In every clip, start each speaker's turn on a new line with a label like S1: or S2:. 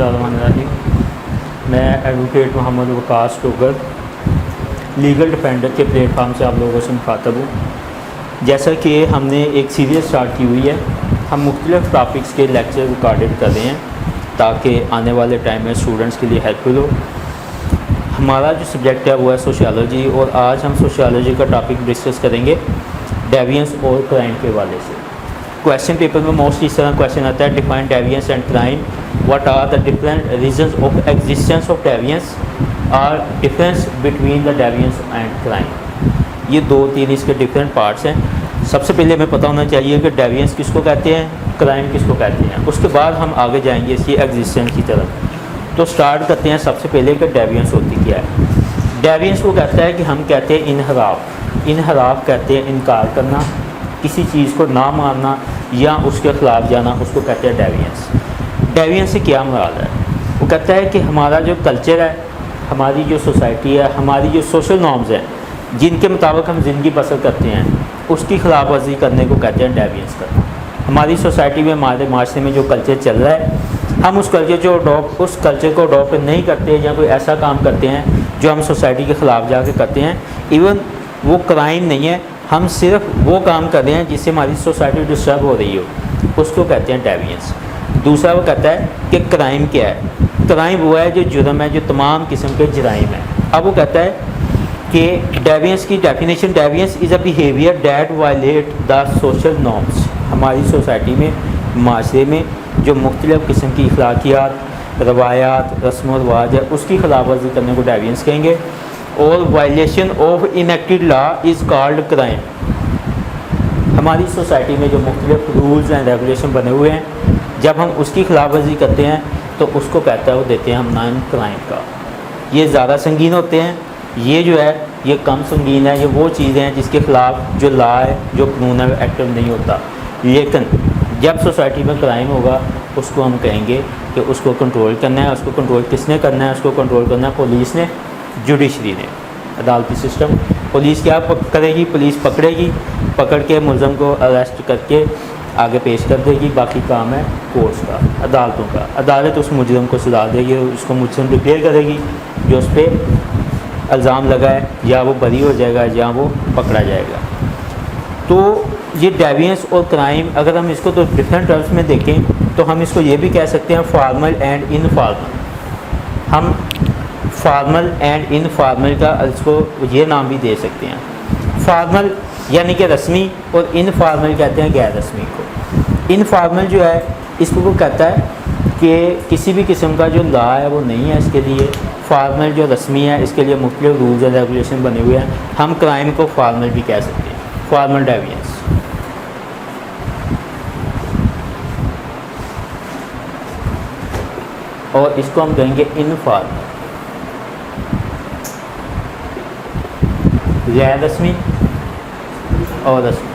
S1: बिस्मिल्लाहिर्रहमानिर्रहीम। मैं advocate Mohammad Waqas Togar legal defender के प्लेटफार्म से आप लोगों से मुखातब हूँ। जैसा कि हमने एक सीरीज़ स्टार्ट की हुई है, हम मुख्तलिफ़ टॉपिक्स के लेक्चर रिकॉर्डेड कर रहे हैं ताकि आने वाले टाइम में स्टूडेंट्स के लिए हेल्पफुल हो। हमारा जो सब्जेक्ट है वो है सोशियोलॉजी, और आज हम सोशियोलॉजी का टॉपिक डिस्कस करेंगे डेविएंस और क्राइम के हवाले से। क्वेश्चन पेपर में मोस्टली इस तरह क्वेश्चन आता है, define deviance and crime, what are the different reasons of existence of deviance और difference between the deviance and crime. ये दो तीन इसके डिफरेंट पार्ट्स हैं। सबसे पहले हमें पता होना चाहिए कि डेविएंस किसको कहते हैं, क्राइम किसको कहते हैं। उसके बाद हम आगे जाएंगे इसकी एग्जिस्टेंस की तरफ। तो स्टार्ट करते हैं सबसे पहले कि डेविएंस होती क्या है। डेविएंस को कहता है कि हम कहते हैं इनहराफ। इनहराफ कहते हैं इनकार करना, किसी चीज़ को ना मानना या उसके ख़िलाफ़ जाना, उसको कहते हैं डेविएंस। डेविएंस से क्या मुराद है? वो कहता है कि हमारा जो कल्चर है, हमारी जो सोसाइटी है, हमारी जो सोशल नॉर्म्स हैं जिनके मुताबिक हम ज़िंदगी बसर करते हैं, उसकी खिलाफ वर्जी करने को कहते हैं डेविएंस करना। हमारी सोसाइटी में, हमारे माशरे में जो कल्चर चल रहा है, हम उस कल्चर को अडॉप्ट नहीं करते या कोई ऐसा काम करते हैं जो हम सोसाइटी के ख़िलाफ़ जाके करते हैं। इवन वो क्राइम नहीं है, हम सिर्फ वो काम कर रहे हैं जिससे हमारी सोसाइटी डिस्टर्ब हो रही हो, उसको कहते हैं डेविएंस। दूसरा वो कहता है कि क्राइम क्या है। क्राइम वो है जो जुर्म है, जो तमाम किस्म के जराइम हैं। अब वो कहता है कि डेविएंस की definition, deviance is a behaviour that violate the social norms. हमारी सोसाइटी में, माशरे में जो मुख्तलिफ़ किस्म की अखलाकियात, रवायात, रस्म व रिवाज है, उसकी खिलाफ वर्जी करने को डेविएंस कहेंगे। और violation of enacted law is called crime. हमारी सोसाइटी में जो मुख्तलिफ रूल्स एंड रेगुलेशन बने हुए हैं, जब हम उसकी खिलाफ वर्जी करते हैं तो उसको कहता है, वो देते हैं हम नाम क्राइम का। ये ज़्यादा संगीन होते हैं, ये जो है ये कम संगीन है। ये वो चीज़ें हैं जिसके ख़िलाफ़ जो लॉ है, जो कानून है, एक्टिव नहीं होता। लेकिन जब सोसाइटी में क्राइम होगा, उसको हम कहेंगे कि उसको कंट्रोल करना है। उसको कंट्रोल किसने करना है? उसको कंट्रोल करना है पुलिस ने, जुडिशरी ने, अदालती सिस्टम। पुलिस क्या करेगी? पुलिस पकड़ेगी, पकड़ के मुलज़म को अरेस्ट करके आगे पेश कर देगी। बाकी काम है कोर्ट्स का, अदालतों का। अदालत उस मुजरम को सजा देगी, उसको मुजरम डिक्लेयर करेगी, जो उस पर इल्ज़ाम लगा है, या वो बरी हो जाएगा या वो पकड़ा जाएगा। तो ये डेविएंस और क्राइम, अगर हम इसको तो डिफरेंट टर्म्स में देखें तो हम इसको ये भी कह सकते हैं फॉर्मल एंड इनफॉर्मल। हम फॉर्मल एंड इनफॉर्मल का इसको ये नाम भी दे सकते हैं। फॉर्मल यानी कि रस्मी, और इनफॉर्मल कहते हैं गैर रस्मी को। इनफॉर्मल जो है, इसको वो कहता है कि किसी भी किस्म का जो लॉ है वो नहीं है इसके लिए। फॉर्मल जो रस्मी है, इसके लिए मुख्तलिफ रूल्स एंड रेगुलेशन बने हुए हैं। हम क्राइम को फॉर्मल भी कह सकते हैं, फॉर्मल डेविएंस। और इसको हम कहेंगे इनफॉर्मल, गैर रस्मी और रस्मी।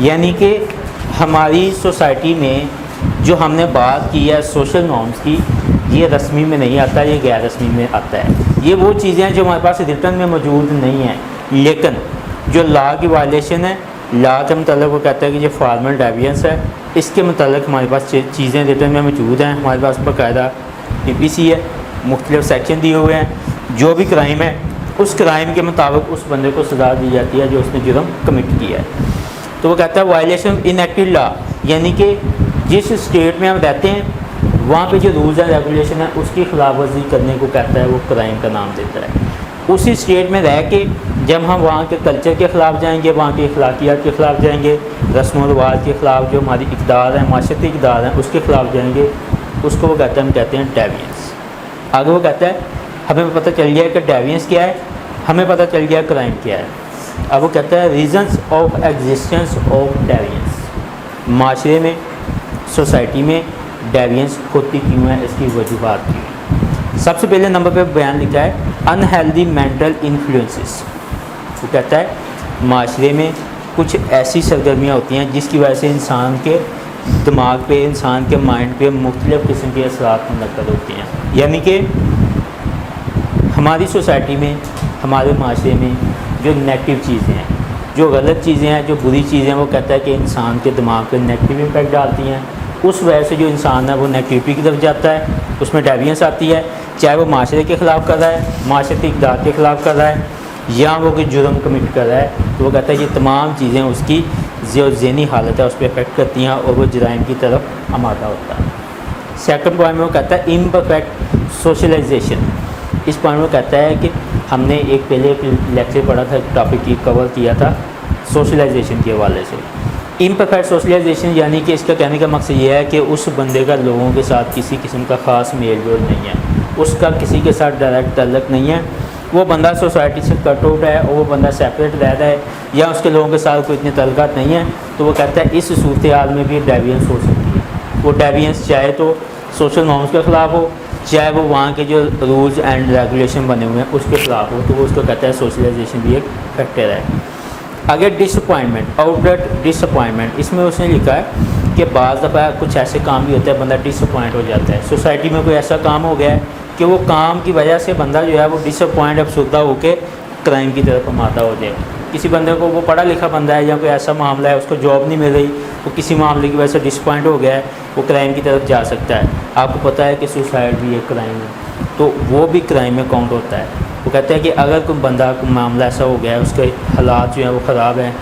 S1: यानी कि हमारी सोसाइटी में जो हमने बात की है सोशल नॉर्म्स की, ये रस्मी में नहीं आता, ये गैर रस्मी में आता है। ये वो चीज़ें हैं जो हमारे पास रिटर्न में मौजूद नहीं हैं, लेकिन जो लॉ की वायलेशन है, लॉ के मतलब वो कहता है कि ये फॉर्मल डेविएंस है, इसके मतलब हमारे पास चीज़ें रिटर्न में मौजूद हैं। हमारे पास बाकायदा PPC है, मुख्तलिफ सेक्शन दिए हुए हैं। जो भी क्राइम है, उस क्राइम के मुताबिक उस बंदे को सज़ा दी जाती है जो उसने जुर्म कमिट किया है। तो वो कहता है वायलेशन इनेक्टेड लॉ, यानी कि जिस स्टेट में हम रहते हैं वहाँ पे जो रूल्स एंड रेगुलेशन है उसकी खिलाफ वर्जी करने को कहता है, वो क्राइम का नाम देता है। उसी स्टेट में रह के जब हम वहाँ के कल्चर के ख़िलाफ़ जाएंगे, वहाँ की अखलाकियात के ख़िलाफ़ जाएंगे, रस्म व रिवाज के ख़िलाफ़ जो हमारी इक़दार है, माशरती इक़दार है, उसके ख़िलाफ़ जाएंगे, उसको वो कहते हैं, हम कहते हैं डेविएंस। आगे वो कहता है हमें पता चल गया कि डेविएंस क्या है, हमें पता चल गया क्राइम क्या है। अब वो कहता है रीजंस ऑफ एग्जिस्टेंस ऑफ डेविएंस। माशरे में, सोसाइटी में डेविएंस होती क्यों है, इसकी वजूहात क्यों है। सबसे पहले नंबर पे बयान लिखा है अनहेल्दी मेंटल इन्फ्लुएंसेस। वो कहता है माशरे में कुछ ऐसी सरगर्मियाँ होती हैं जिसकी वजह से इंसान के दिमाग पे, इंसान के माइंड पे मुख्तलिफ़ किस्म के असरात मुनक़द होती हैं। यानी कि हमारी सोसाइटी में, हमारे माशरे में जो नेगेटिव चीज़ें हैं, जो गलत चीज़ें हैं, जो बुरी चीज़ें हैं, वो कहता है कि इंसान के दिमाग पे नेगेटिव इम्पैक्ट डालती हैं। उस वजह से जो इंसान है वो नेगेटिविटी की तरफ जाता है, उसमें डेविएंस आती है, चाहे वो माशरे के ख़िलाफ़ कर रहा है, माशरती इक़दार के ख़िलाफ़ कर रहा है, या वो कोई जुर्म कमिट कर रहा है, तो वो कहता है ये तमाम चीज़ें उसकी जो ज़हनी हालत है उस पर इफ़ेक्ट करती हैं और वो जराइम की तरफ आमादा होता है। सेकंड पॉइंट में वो कहता है इम्परफेक्ट सोशलाइजेशन। इस पॉइंट में कहता है कि हमने पहले एक लेक्चर पढ़ा था, टॉपिक की कवर किया था सोशलाइजेशन के हवाले से। इम्परफेक्ट सोशलाइजेशन यानी कि इसका कहने का मकसद ये है कि उस बंदे का लोगों के साथ किसी किस्म का ख़ास मेल जोल नहीं है, उसका किसी के साथ डायरेक्ट ताल्लुक़ नहीं है, वो बंदा सोसाइटी से कट आउट है और वो बंदा सेपरेट रह रहा है या उसके लोगों के साथ कोई इतने ताल्लुकात नहीं है, तो वो कहता है इस सूरत हाल में भी डेविएंस हो सकती है। वो डेविएंस चाहे तो सोशल नॉर्म्स के ख़िलाफ़ हो, चाहे वो वहाँ के जो रूल्स एंड रेगुलेशन बने हुए हैं उसके ख़िलाफ़ हो, तो वो उसको कहता है सोशलाइजेशन भी एक फैक्टर है। आगे डिसअपॉइंटमेंट, आउटलेट डिसअपॉइंटमेंट, इसमें उसने लिखा है कि बाज़ दफ़ा कुछ ऐसे काम भी होते हैं बंदा डिसअपॉइंट हो जाता है, सोसाइटी में कोई ऐसा काम हो गया है कि वो काम की वजह से बंदा जो है वो डिसअपॉइंट अफसुर्दा होकर क्राइम की तरफ आमादा हो जाए। किसी बंदे को, वो पढ़ा लिखा बंदा है या कोई ऐसा मामला है उसको जॉब नहीं मिल रही, वो किसी मामले की वजह से डिसअपॉइंट हो गया है, वो क्राइम की तरफ जा सकता है। आपको पता है कि सुसाइड भी एक क्राइम है, तो वो भी क्राइम में काउंट होता है। वो कहते हैं कि अगर कोई बंदा को मामला ऐसा हो गया है, उसके हालात जो हैं वो ख़राब हैं,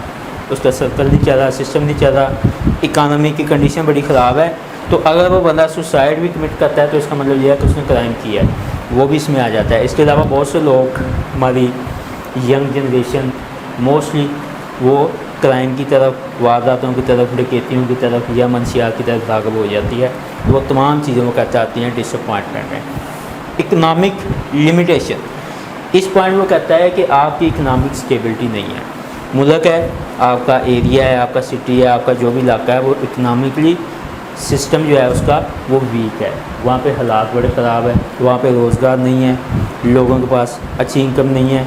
S1: उसका सर्कल नहीं चल रहा, सिस्टम नहीं चल रहा, इकानमी की कंडीशन बड़ी ख़राब है, तो अगर वो बंदा सुसाइड भी कमिट करता है तो इसका मतलब यह है कि उसने क्राइम किया है, वो भी इसमें आ जाता है। इसके अलावा बहुत से लोग, हमारी यंग जनरेशन मोस्टली वो क्राइम की तरफ, वारदातों की तरफ, डकैतियों की तरफ या मनशियात की तरफ राग़िब हो जाती है, तो वो तमाम चीज़ें वो कहते आती हैं डिसअपॉइंटमेंट में। इकनॉमिक लिमिटेशन, इस पॉइंट में कहता है कि आपकी इकनॉमिक स्टेबिलिटी नहीं है, मुल्क है, आपका एरिया है, आपका सिटी है, आपका जो भी इलाका है वो इकनॉमिकली सिस्टम जो है उसका वो वीक है, वहाँ पे हालात बड़े ख़राब है, वहाँ पे रोज़गार नहीं है, लोगों के पास अच्छी इनकम नहीं है,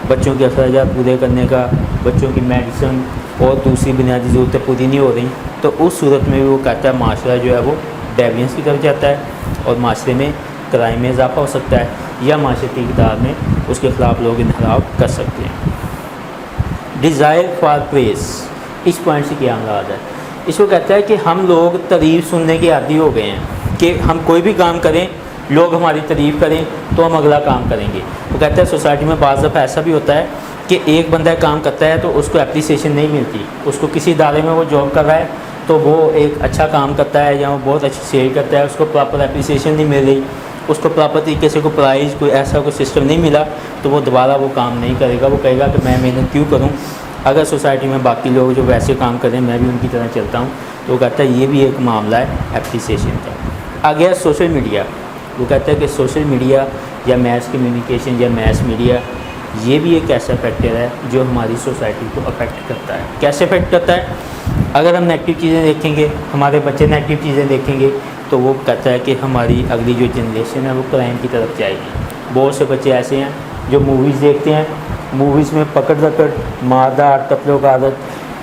S1: बच्चों के अखराजात पूरे करने का, बच्चों की मेडिसिन और दूसरी बुनियादी ज़रूरतें पूरी नहीं हो रही, तो उस सूरत में भी वो कहता है माशरा जो है वो डेविएंस की तरफ जाता है और माशरे में क्राइम में इजाफा हो सकता है या माशरती इक़दार में उसके ख़िलाफ़ लोग इनहराफ कर सकते हैं। डिज़ायर फॉर प्रेस, इस पॉइंट से क्या मुराद है? इसको कहता है कि हम लोग तारीफ़ सुनने के आदी हो गए हैं कि हम कोई भी काम करें, लोग हमारी तारीफ़ करें तो हम अगला काम करेंगे। वो कहता है सोसाइटी में बाज़ दफ़ा ऐसा भी होता है कि एक बंदा काम करता है तो उसको एप्रिसिएशन नहीं मिलती, उसको किसी इदारे में वो जॉब कर रहा है तो वो एक अच्छा काम करता है या वो बहुत अच्छी सेल करता है, उसको प्रॉपर एप्रिसिएशन नहीं मिल रही, उसको प्रॉपर तरीके से कोई प्राइज़, कोई ऐसा कोई सिस्टम नहीं मिला, तो वो दोबारा वो काम नहीं करेगा। वो कहेगा कि मैं मेहनत क्यों करूँ, अगर सोसाइटी में बाकी लोग जो वैसे काम करें मैं भी उनकी तरह चलता हूँ। तो वो कहता है ये भी एक मामला है एप्रिसिएशन का। आ गया सोशल मीडिया, वो कहता है कि सोशल मीडिया या मैस कम्युनिकेशन या मैस मीडिया ये भी एक ऐसा फैक्टर है जो हमारी सोसाइटी को अफेक्ट करता है। कैसे अफेक्ट करता है? अगर हम नेगेटिव चीज़ें देखेंगे, हमारे बच्चे नेगेटिव चीज़ें देखेंगे, तो वो कहता है कि हमारी अगली जो जनरेशन है वो क्राइम की तरफ जाएगी। बहुत से बच्चे ऐसे हैं जो मूवीज़ देखते हैं, मूवीज़ में पकड़ दकड़, मारदार, कत्लो गारत,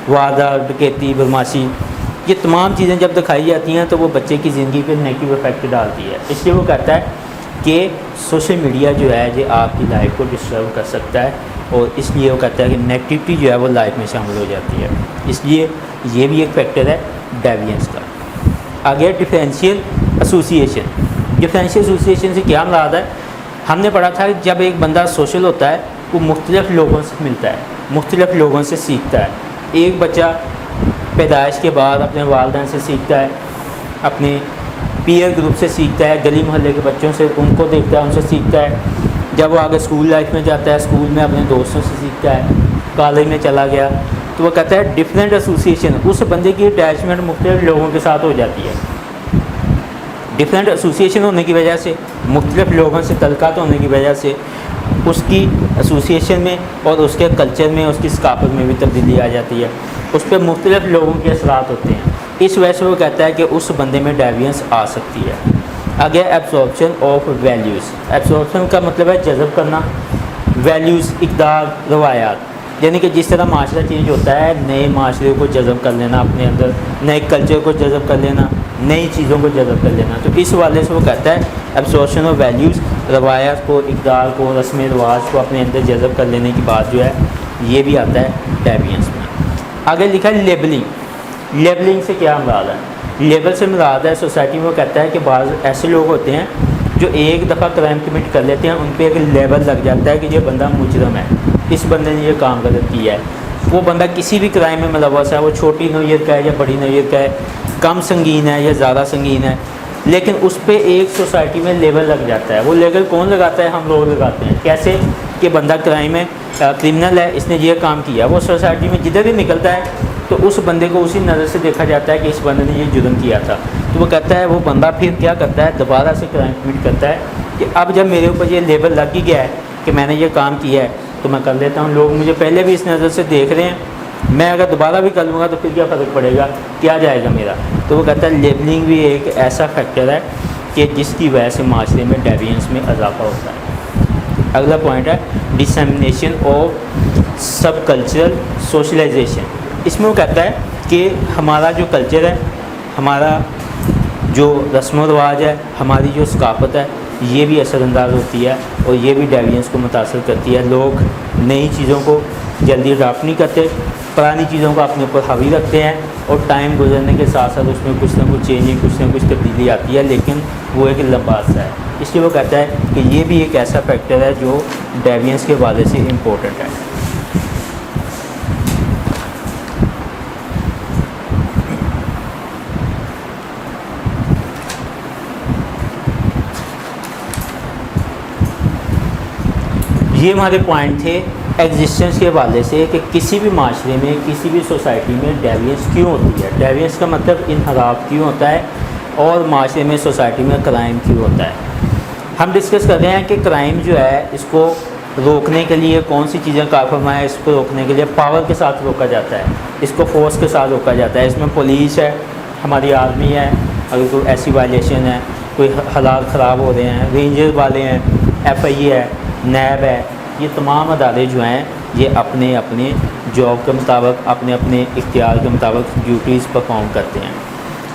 S1: वारदात, डकैती, बदमाशी, ये तमाम चीज़ें जब दिखाई जाती हैं तो वो बच्चे की ज़िंदगी पर नेगेटिव इफेक्ट डालती है। इसलिए वो कहता है कि सोशल मीडिया जो है जो आपकी लाइफ को डिस्टर्ब कर सकता है, और इसलिए वो कहता है कि नेगेटिविटी जो है वो लाइफ में शामिल हो जाती है। इसलिए ये भी एक फैक्टर है डेविएंस का। आगे डिफरेंशियल एसोसिएशन, डिफरेंशियल एसोसिएशन से क्या मुराद है? हमने पढ़ा था कि जब एक बंदा सोशल होता है वो मुख्तलिफ़ लोगों से मिलता है, मुख्तलिफ़ लोगों से सीखता है। एक बच्चा पैदाइश के बाद अपने वालिदैन से सीखता है, अपने पीयर ग्रुप से सीखता है, गली मोहल्ले के बच्चों से, उनको देखता है, उनसे सीखता है। जब वो आगे स्कूल लाइफ में जाता है, स्कूल में अपने दोस्तों से सीखता है, कॉलेज में चला गया, तो वो कहता है डिफरेंट एसोसिएशन, उस बंदे की अटैचमेंट मुख्तलिफ़ लोगों के साथ हो जाती है। डिफरेंट एसोसिएशन होने की वजह से, मुख्तलिफ़ लोगों से तल्क़ात होने की वजह से उसकी एसोसिएशन में और उसके कल्चर में, उसकी सकाफ़त में भी तब्दीली आ जाती है, उस पर मुख्तलिफ़ लोगों के असरात होते हैं। इस वजह से वो कहता है कि उस बंदे में डेविएंस आ सकती है। आगे एब्सॉर्प्शन ऑफ वैल्यूज़, एब्सॉर्प्शन का मतलब है जज़ब करना, वैल्यूज़, इक़दार, रवायात, यानी कि जिस तरह माशरा चेंज होता है, नए माशरे को जज़ब कर लेना अपने अंदर, नए कल्चर को जज़ब कर लेना, नई चीज़ों को जज़ब कर लेना। तो इस वाले से वो कहता है एब्सॉर्प्शन ऑफ वैल्यूज़, रवायात को, इक़दार को, रस्म रिवाज को अपने अंदर जज़ब कर लेने की बात जो है ये भी आता है डेविएंस में। आगे लिखा है लेबलिंग, लेबलिंग से क्या मुराद है? लेवल से मुराद है सोसाइटी में, वो कहता है कि बाज़ ऐसे लोग होते हैं जो एक दफ़ा क्राइम कमिट कर लेते हैं, उन पर एक लेवल लग जाता है कि ये बंदा मुजरम है, इस बंदे ने ये काम गलत किया है। वो बंदा किसी भी क्राइम में मुलव्वस है, वो छोटी नौयत का है या बड़ी नौयत का है, कम संगीन है या ज़्यादा संगीन है, लेकिन उस पर एक सोसाइटी में लेवल लग जाता है। वो लेवल कौन लगाता है? हम लोग लगाते हैं। कैसे कि बंदा क्राइम है, क्रिमिनल है, इसने ये काम किया। वो सोसाइटी में जिधर भी निकलता है तो उस बंदे को उसी नज़र से देखा जाता है कि इस बंदे ने ये जुर्म किया था। तो वो कहता है, वो बंदा फिर क्या करता है, दोबारा से क्राइम कमिट करता है कि अब जब मेरे ऊपर ये लेवल लग ही गया है कि मैंने ये काम किया है तो मैं कर लेता हूँ। लोग मुझे पहले भी इस नज़र से देख रहे हैं, मैं अगर दोबारा भी कर लूँगा तो फिर क्या फ़र्क पड़ेगा, क्या जाएगा मेरा। तो वो कहता है लेबलिंग भी एक ऐसा फैक्टर है कि जिसकी वजह से माशरे में डेविएंस में इजाफा होता है। अगला पॉइंट है डिसेमिनेशन ऑफ सब कल्चरल सोशलाइजेशन। इसमें वो कहता है कि हमारा जो कल्चर है, हमारा जो रस्म व रिवाज है, हमारी जो सकाफ़त है, ये भी असरअंदाज होती है और ये भी डेविएंस को मुतासर करती है। लोग नई चीज़ों को जल्दी अडॉप्ट नहीं करते, पुरानी चीज़ों को अपने ऊपर हावी रखते हैं और टाइम गुजरने के साथ साथ उसमें कुछ ना कुछ चेंजिंग, कुछ ना कुछ तब्दीली आती है, लेकिन वो एक लंबा अरसा है। इसलिए वो कहता है कि ये भी एक ऐसा फैक्टर है जो डेविएंस के हवाले से इम्पोर्टेंट है। ये हमारे पॉइंट थे एग्जिस्टेंस के हवाले से कि किसी भी माशरे में, किसी भी सोसाइटी में डेविएंस क्यों होती है, डेविएंस का मतलब इनहराफ क्यों होता है और माशरे में, सोसाइटी में क्राइम क्यों होता है। हम डिस्कस कर रहे हैं कि क्राइम जो है इसको रोकने के लिए कौन सी चीज़ें कारफरमा है। इसको रोकने के लिए पावर के साथ रोका जाता है, इसको फोर्स के साथ रोका जाता है। इसमें पुलिस है, हमारी आर्मी है, अगर कोई ऐसी वायलेशन है, कोई हालात ख़राब हो रहे हैं, रेंजर वाले हैं, FIA है, नैब है, ये तमाम अदारे जो हैं ये अपने अपने जॉब के मुताबिक, अपने अपने इख्तियार के मुताबिक ड्यूटीज़ परफॉर्म करते हैं।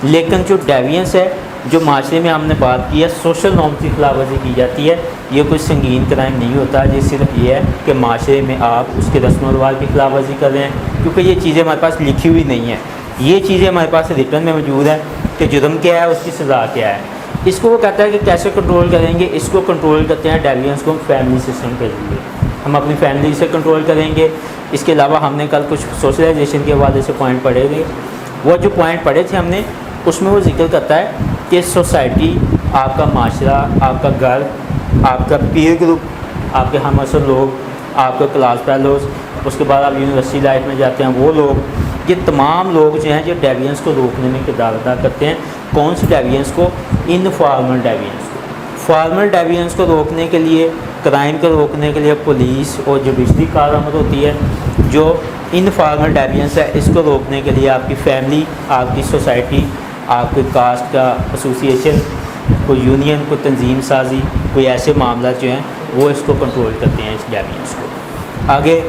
S1: लेकिन जो डेविएंस है, जो माशरे में हमने बात की है, सोशल नॉर्म्स की खिलाफवर्जी की जाती है, ये कोई संगीन क्राइम नहीं होता। ये सिर्फ ये है कि माशरे में आप उसके रस्म व रिवाज की खिलाफवर्जी कर रहे हैं, क्योंकि ये चीज़ें हमारे पास लिखी हुई नहीं है, ये चीज़ें हमारे पास रिटर्न में मौजूद है कि जुर्म क्या है, उसकी सज़ा क्या है। इसको वो कहता है कि कैसे कंट्रोल करेंगे। इसको कंट्रोल करते हैं डेविएंस को फैमिली सिस्टम के जरिए। हम अपनी फैमिली से कंट्रोल करेंगे। इसके अलावा हमने कल कुछ सोशलाइजेशन के हवाले से पॉइंट पढ़े थे। वो जो पॉइंट पढ़े थे हमने, उसमें वो जिक्र करता है कि सोसाइटी, आपका माशरा, आपका घर, आपका पीर ग्रुप, आपके हमअसर लोग, आपके क्लास फेलोज़, उसके बाद आप यूनिवर्सिटी लाइफ में जाते हैं वो लोग, ये तमाम लोग जो हैं जो डेविएंस को रोकने में किरदार अदा करते हैं। कौन सी डेविएंस को? इनफॉर्मल डेविएंस को। फॉर्मल डेविएंस को रोकने के लिए, क्राइम को रोकने के लिए पुलिस और जुडिशरी कारआमद होती है। जो इनफॉर्मल डेविएंस है, इसको रोकने के लिए आपकी फैमिली, आपकी सोसाइटी, आपके कास्ट का एसोसिएशन, कोई यूनियन, कोई तंजीम साजी, कोई ऐसे मामला जो हैं वो इसको कंट्रोल करते हैं, इस डेविएंस को। आगे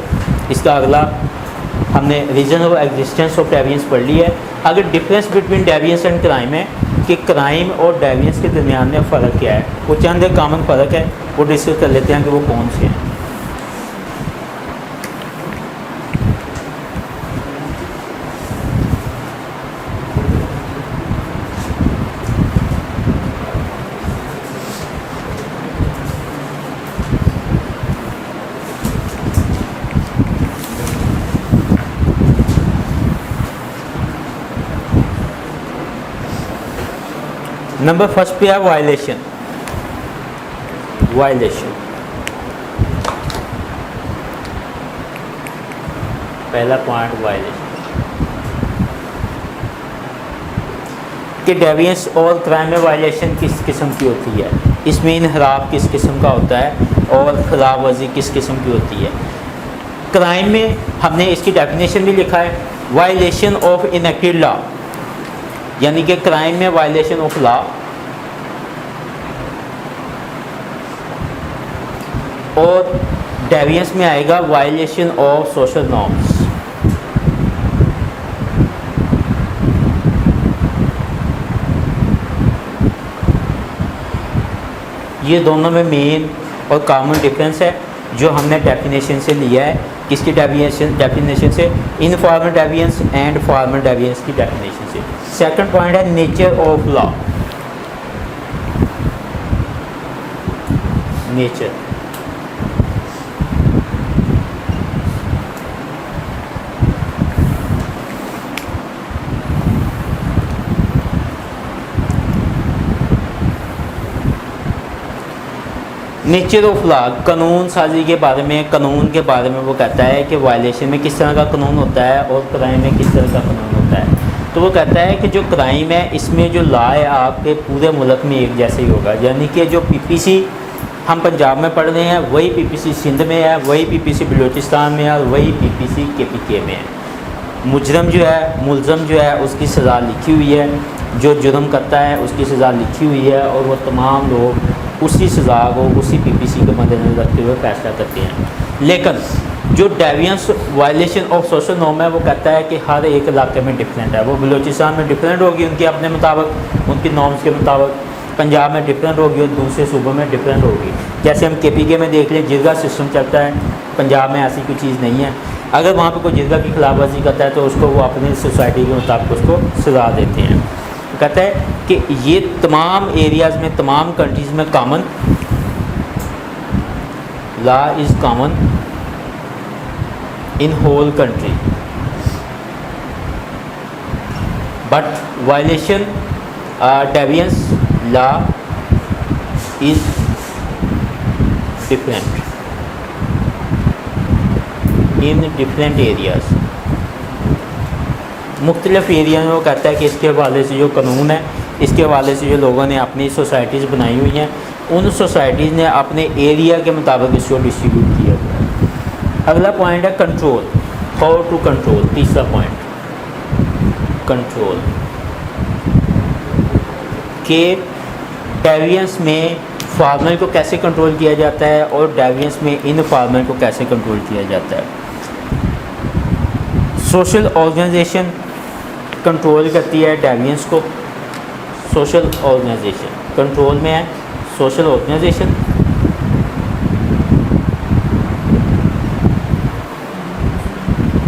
S1: इसका अगला हमने रीजन ऑफ एग्जिस्टेंस ऑफ डेविएंस पढ़ ली है। अगर डिफरेंस बिटवीन डेविएंस एंड क्राइम है कि क्राइम और डेविएंस के दरमियान में फ़र्क क्या है, वो चंद एक कॉमन फ़र्क है, वो डिस्कस कर लेते हैं कि वो कौन से हैं। नंबर फर्स्ट पे है वायलेशन। वायलेशन पहला पॉइंट, वायलेशन कि डेविएंस और क्राइम में वायलेशन किस किस्म की होती है, इसमें इनहराफ किस किस्म का होता है और खिलाफ वर्जी किस किस्म की होती है। क्राइम में हमने इसकी डेफिनेशन भी लिखा है, वायलेशन ऑफ इनेक्टेड लॉ, यानी कि क्राइम में वायलेशन ऑफ लॉ, और डेविएंस में आएगा वायलेशन ऑफ सोशल नॉर्म्स। ये दोनों में मेन और कॉमन डिफरेंस है। जो हमने डेफिनेशन से लिया है, किसकी डेफिनेशन से, इनफॉर्मल डेविएंस एंड फॉर्मल डेविएंस की डेफिनेशन से। सेकंड पॉइंट है nature of law. Nature, nature of law, कानून साजी के बारे में, कानून के बारे में वो कहता है कि वायलेशन में किस तरह का कानून होता है और क्राइम में किस तरह का कानून होता है। तो वो कहता है कि जो क्राइम है इसमें जो लॉ है आपके पूरे मुल्क में एक जैसे ही होगा, यानी कि जो पीपीसी हम पंजाब में पढ़ रहे हैं वही पीपीसी सिंध में है, वही पीपीसी बलूचिस्तान में है और वही पीपीसी केपीके में है। मुजरम जो है, मुलजम जो है उसकी सज़ा लिखी हुई है, जो जुर्म करता है उसकी सज़ा लिखी हुई है और वो तमाम लोग उसी सज़ा को उसी पीपीसी के मद्देनजर रखते हुए फैसला करते हैं। लेकिन जो डेविएंस वायलेशन ऑफ सोशल नॉर्म है वो कहता है कि हर एक इलाके में डिफरेंट है। वो बलूचिस्तान में डिफरेंट होगी उनके अपने मुताबिक, उनकी नॉर्म्स के मुताबिक, पंजाब में डिफरेंट होगी और दूसरे सूबों में डिफरेंट होगी। जैसे हम केपीके में देख लें, जिरगा सिस्टम चलता है, पंजाब में ऐसी कोई चीज़ नहीं है। अगर वहाँ पर कोई जिरगा की खिलाफवर्जी करता है तो उसको वो अपनी सोसाइटी के मुताबिक उसको सज़ा देते हैं। कहता है कि ये तमाम एरियाज़ में, तमाम कंट्रीज़ में common law is common in whole country, but violation deviance law is different in different areas. मुख्तलिफ एरिया में वो कहता है कि इसके हवाले से जो कानून है, इसके हवाले से जो लोगों ने अपनी सोसाइटीज़ बनाई हुई हैं, उन सोसाइटीज़ ने अपने एरिया के मुताबिक इसको डिस्ट्रीब्यूट किया हुआ है। अगला पॉइंट है कंट्रोल, हाउ टू कंट्रोल। तीसरा पॉइंट कंट्रोल के डेविएंस में फार्मर को कैसे कंट्रोल किया जाता है और डेविएंस में इनफॉर्मल को कैसे कंट्रोल किया जाता है। सोशल ऑर्गेनाइजेशन कंट्रोल करती है डेविएंस को। सोशल ऑर्गेनाइजेशन कंट्रोल में है। सोशल ऑर्गेनाइजेशन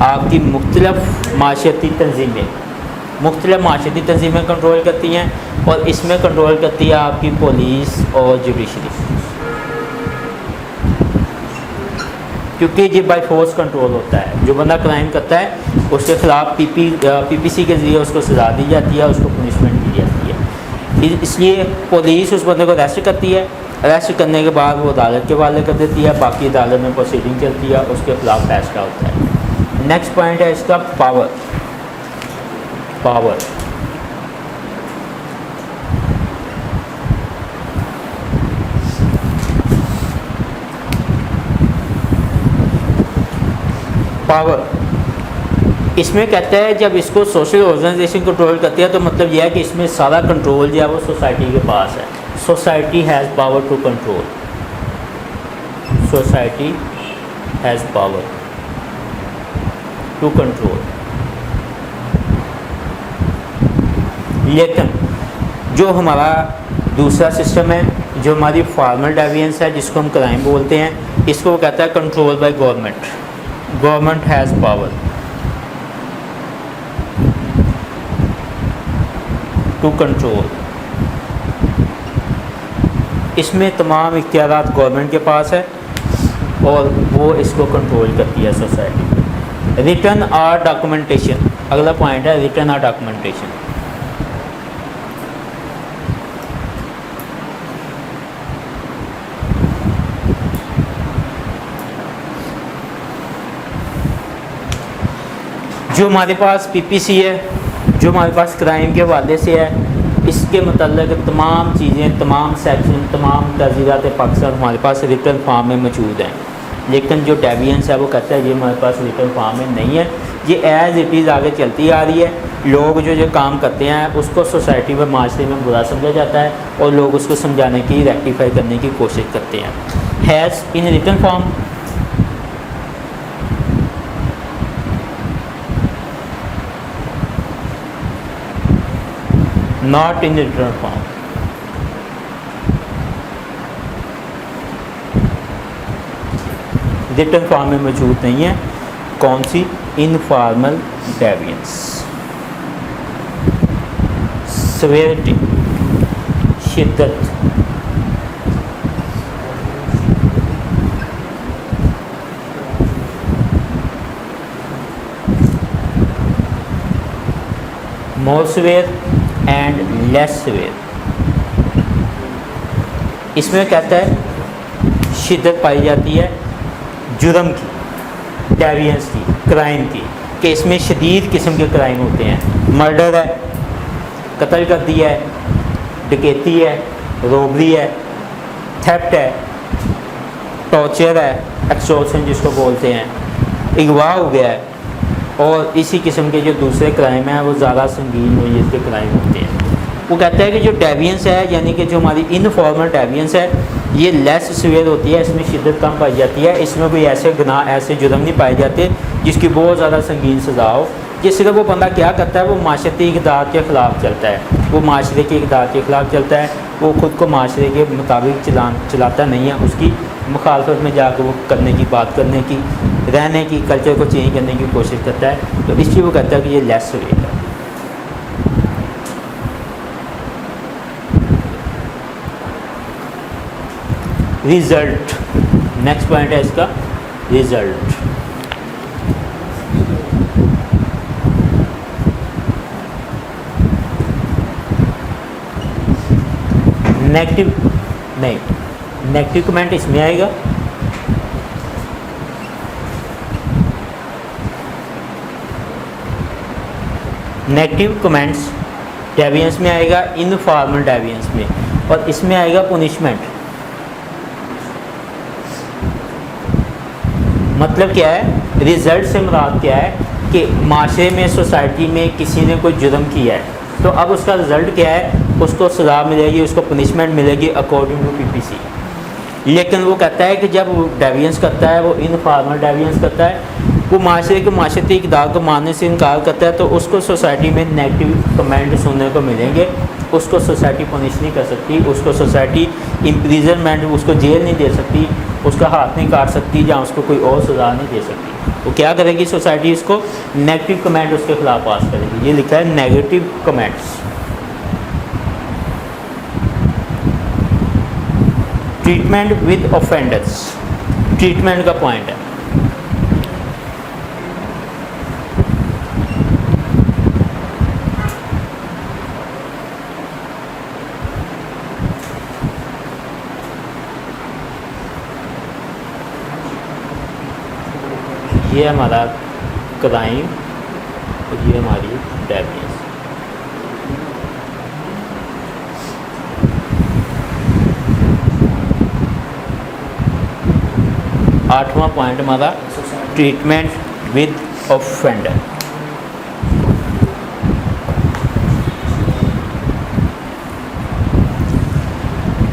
S1: आपकी मुख्तलिफ माशरती तंजीमें कंट्रोल करती हैं और इसमें कंट्रोल करती है आपकी पुलिस और जुडिशरी, क्योंकि ये बाय फोर्स कंट्रोल होता है। जो बंदा क्राइम करता है उसके खिलाफ पीपीसी के ज़रिए उसको सज़ा दी जाती है, उसको पनिशमेंट दी जाती है। इसलिए पुलिस उस बंदे को अरेस्ट करती है, अरेस्ट करने के बाद वो अदालत के हवाले कर देती है, बाकी अदालत में प्रोसीडिंग चलती है, उसके खिलाफ फैसला होता है। नेक्स्ट पॉइंट है इसका पावर। पावर इसमें कहता है जब इसको सोशल ऑर्गेनाइजेशन कंट्रोल करती है तो मतलब यह है कि इसमें सारा कंट्रोल जो है वो सोसाइटी के पास है। Society has power to control, society has power to control. लेकिन जो हमारा दूसरा सिस्टम है, जो हमारी फॉर्मल डेविएंस है, जिसको हम क्राइम बोलते हैं, इसको वो कहता है control by government. Government has power to control. इसमें तमाम इख्तियारात गवर्नमेंट के पास है और वो इसको कंट्रोल करती है सोसाइटी। रिटर्न और डॉक्यूमेंटेशन अगला पॉइंट है, रिटर्न और डॉक्यूमेंटेशन। जो हमारे पास पीपीसी है, जो हमारे पास क्राइम के हवाले से है, इसके मतलब तमाम चीज़ें, तमाम सेक्शन, तमाम तज़ीरात पाकिस्तान हमारे पास रिटर्न फॉर्म में मौजूद हैं। लेकिन जो डेविएंस है वो कहता है ये हमारे पास रिटर्न फॉर्म में नहीं है, ये एज़ इट इज़ आगे चलती आ रही है। लोग जो काम करते हैं उसको सोसाइटी में, माशरे में बुरा समझा जाता है और लोग उसको समझाने की, रेक्टिफाई करने की कोशिश करते हैं। Has in written form, not in written form। Written form में मौजूद नहीं है। कौन सी? इनफॉर्मल डेविएंस। सेवेरिटी, शिद्दत, मोर सिवियर एंड लेस सिवियर। इसमें कहता है शिद्दत पाई जाती है जुर्म की, डेविएंस की, क्राइम की, कि इसमें शदीद किस्म के क्राइम होते हैं। मर्डर है, कत्ल कर दिया है, डकैती है, रोबरी है, थेफ्ट है, टॉर्चर है, एक्सटॉर्शन जिसको बोलते हैं, अगवा हो गया है, और इसी किस्म के जो दूसरे क्राइम हैं वो ज़्यादा संगीन नोयत के क्राइम होते हैं। वो कहता है कि जो डेविएंस है, यानी कि जो हमारी इनफॉर्मल डेविएंस है, ये लेस सिवियर होती है, इसमें शिद्दत कम पाई जाती है, इसमें कोई ऐसे गुनाह, ऐसे जुर्म नहीं पाए जाते जिसकी बहुत ज़्यादा संगीन सज़ा हो। कि सिर्फ वो बंदा क्या करता है, वो माशरती इक़दार के ख़िलाफ़ चलता है, वो माशरे के इक़दार के ख़िलाफ़ चलता है, वो ख़ुद को माशरे के मुताबिक चलाता नहीं है, उसकी मुखालफत में जाकर वो करने की, बात करने की, रहने की, कल्चर को चेंज करने की कोशिश करता है। तो इसलिए वो कहता है कि ये लेस सिवियर है। रिज़ल्ट, नेक्स्ट पॉइंट है इसका रिज़ल्ट। नेगेटिव नहीं, नेगेटिव कमेंट इसमें आएगा, नेगेटिव कमेंट्स डेविएंस में आएगा, इनफॉर्मल डेविएंस में, और इसमें आएगा पुनिशमेंट। मतलब क्या है, रिज़ल्ट से मुराद क्या है कि माशरे में, सोसाइटी में किसी ने कोई जुर्म किया है, तो अब उसका रिज़ल्ट क्या है, उसको सज़ा मिलेगी, उसको पनिशमेंट मिलेगी अकॉर्डिंग टू पीपीसी। लेकिन वो कहता है कि जब वो डेविएंस करता है, वो इनफॉर्मल डेविएंस करता है, वो माशरे के माशरती इक़दार को मानने से इनकार करता है, तो उसको सोसाइटी में नेगेटिव कमेंट सुनने को मिलेंगे, उसको सोसाइटी पनिश नहीं कर सकती, उसको सोसाइटी इम्प्रिजनमेंट, उसको जेल नहीं दे सकती, उसका हाथ नहीं काट सकती, या उसको कोई और सज़ा नहीं दे सकती। वो क्या करेगी सोसाइटी, इसको नेगेटिव कमेंट उसके खिलाफ पास करेगी। ये लिखा है negative comments. Treatment with offenders, treatment का पॉइंट है। ये हमारा क्राइम और ये हमारी डेविएंस। आठवां पॉइंट हमारा ट्रीटमेंट विद ऑफेंडर।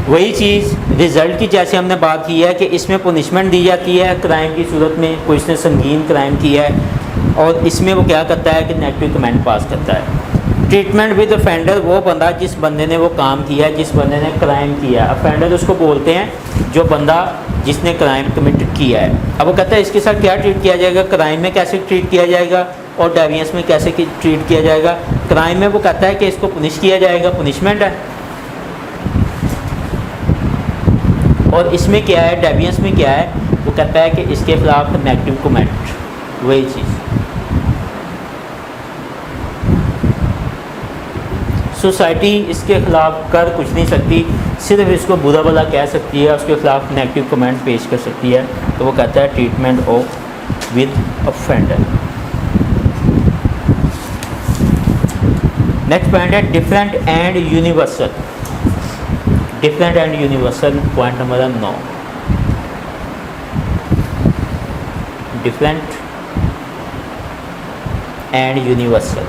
S1: वही चीज़ रिज़ल्ट की जैसे हमने बात की है कि इसमें पनिशमेंट दी जाती है क्राइम की सूरत में, कोई इसने संगीन क्राइम किया है, और इसमें वो क्या करता है कि नेगेटिव कमेंट पास करता है। ट्रीटमेंट विद ऑफेंडर, वो बंदा जिस बंदे ने वो काम किया है, जिस बंदे ने क्राइम किया है। ऑफेंडर उसको बोलते हैं जो बंदा जिसने क्राइम कमिट किया है। अब वो कहता है इसके साथ क्या ट्रीट किया जाएगा, क्राइम में कैसे ट्रीट किया जाएगा और डेविएंस में कैसे ट्रीट किया जाएगा। क्राइम में वो कहता है कि इसको पनिश किया जाएगा, पनिशमेंट है, और इसमें क्या है, डेविएंस में क्या है, वो कहता है कि इसके खिलाफ नेगेटिव कमेंट। वही चीज़ सोसाइटी इसके खिलाफ कर कुछ नहीं सकती, सिर्फ इसको बुरा भला कह सकती है, उसके खिलाफ नेगेटिव कमेंट पेश कर सकती है। तो वो कहता है treatment of with offender. Next point है different and universal. Different and universal point number 9। Different and universal,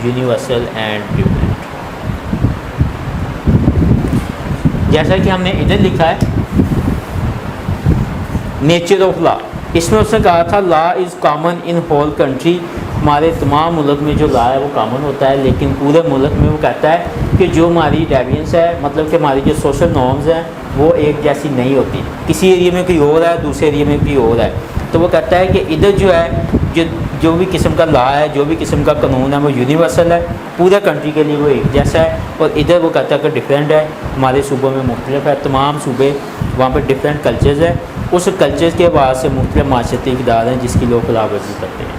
S1: universal and different. जैसा कि हमने इधर लिखा है नेचर ऑफ लॉ, इसमें उसने कहा था law is common in whole country. हमारे तमाम मुल्क में जो लॉ है वो कॉमन होता है, लेकिन पूरे मुल्क में वो कहता है कि जो हमारी डेविएंस है, मतलब कि हमारी जो सोशल नॉर्म्स हैं वो एक जैसी नहीं होती। किसी एरिया में कोई और है, दूसरे एरिया में कोई और है। तो वो कहता है कि इधर जो है जो भी किस्म का लॉ है, जो भी किस्म का कानून है वो यूनिवर्सल है, पूरे कंट्री के लिए वो एक जैसा है। और इधर वो कहता है कि डिफरेंट है, हमारे सूबों में मुख्तलिफ है, तमाम सूबे वहाँ पर डिफरेंट कल्चर्स है, उस कल्चर के बाद से मुख्तलिफ माशरती इक़दार हैं जिसकी लोग खिलाफवर्जी करते हैं।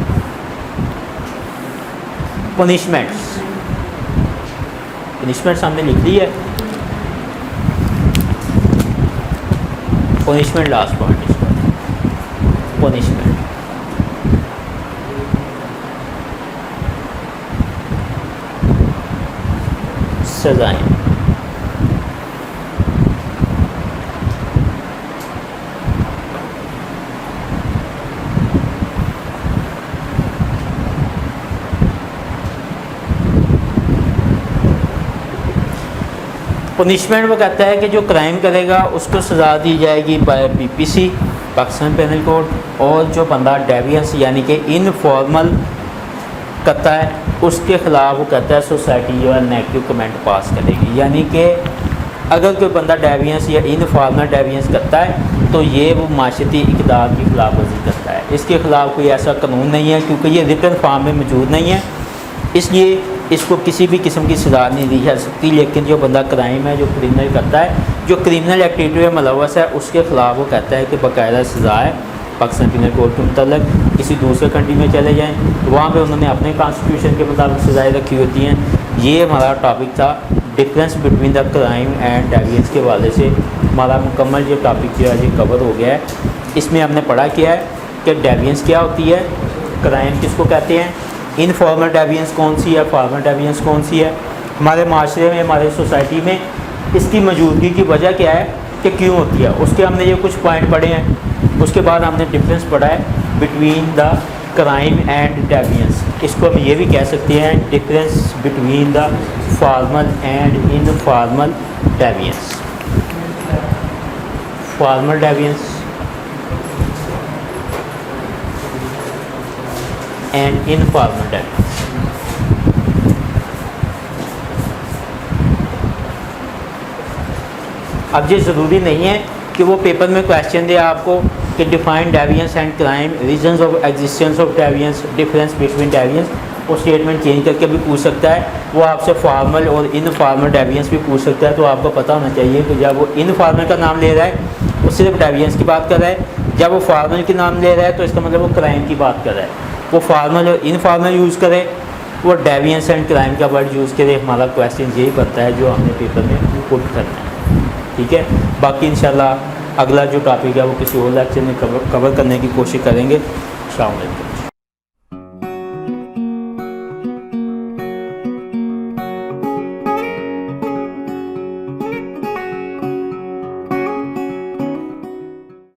S1: पनिशमेंट्स हमने लिख ली है। पनिशमेंट लास्ट पॉइंट इसका, पनिशमेंट सजाएं। पनिशमेंट वो कहता है कि जो क्राइम करेगा उसको सज़ा दी जाएगी by PPC, Pakistan penal code, और जो बंदा डेविएंस यानी कि इनफॉर्मल करता है उसके ख़िलाफ़ वो कहता है सोसाइटी जो है नेगेटिव कमेंट पास करेगी। यानी कि अगर कोई बंदा डेविएंस या इनफॉर्मल डेविएंस करता है तो ये वो माशरती इक़दार की खिलाफवर्जी करता है। इसके ख़िलाफ़ कोई ऐसा कानून नहीं है क्योंकि ये रिटन फॉर्म में मौजूद नहीं है, इसलिए इसको किसी भी किस्म की सज़ा नहीं दी जा सकती। लेकिन जो बंदा क्राइम है, जो क्रिमिनल करता है, जो क्रिमिनल एक्टिविटी में मुलव्वस है, उसके ख़िलाफ़ वो कहता है कि बाकायदा सज़ा है पाकिस्तान पिनल कोड के मुताबिक। किसी दूसरे कंट्री में चले जाएँ तो वहाँ पे उन्होंने अपने कॉन्स्टिट्यूशन के मुताबिक सज़ाएँ रखी होती हैं। ये हमारा टॉपिक था, difference between the crime and deviance के हवाले से हमारा मुकम्मल ये टॉपिक जो है ये कवर हो गया है। इसमें हमने पढ़ा किया है कि डेविएंस क्या होती है, क्राइम किसको कहते हैं, इनफॉर्मल डेविएंस कौन सी है, फॉर्मल डेविएंस कौन सी है, हमारे माशरे में, हमारे सोसाइटी में इसकी मौजूदगी की वजह क्या है कि क्यों होती है, उसके हमने ये कुछ पॉइंट पढ़े हैं। उसके बाद हमने डिफरेंस पढ़ा है between the crime and deviance. इसको हम ये भी कह सकते हैं difference between the formal and informal deviance. Formal deviance and informal deviance. अब ये ज़रूरी नहीं है कि वो पेपर में क्वेश्चन दे आपको कि define deviance and crime, reasons of existence of deviance, difference between deviance. वो स्टेटमेंट चेंज करके भी पूछ सकता है, वो आपसे फॉर्मल और इनफॉर्मल डेविएंस भी पूछ सकता है। तो आपको पता होना चाहिए कि जब वो इनफॉर्मल का नाम ले रहा है वो सिर्फ डेविएंस की बात कर रहा है, जब वो फॉर्मल के नाम ले रहा है तो इसका मतलब वो क्राइम की बात कर रहा है। वो फॉर्मल और इनफॉर्मल यूज़ करे, वो डेविएंस एंड क्राइम का वर्ड यूज़ करे। हमारा क्वेश्चन यही बनता है जो हमने पेपर में पुट करना है, ठीक है। बाकी इंशाल्लाह अगला जो टॉपिक है वो किसी और लेक्चर में कवर करने की कोशिश करेंगे। अस्सलाम वालेकुम।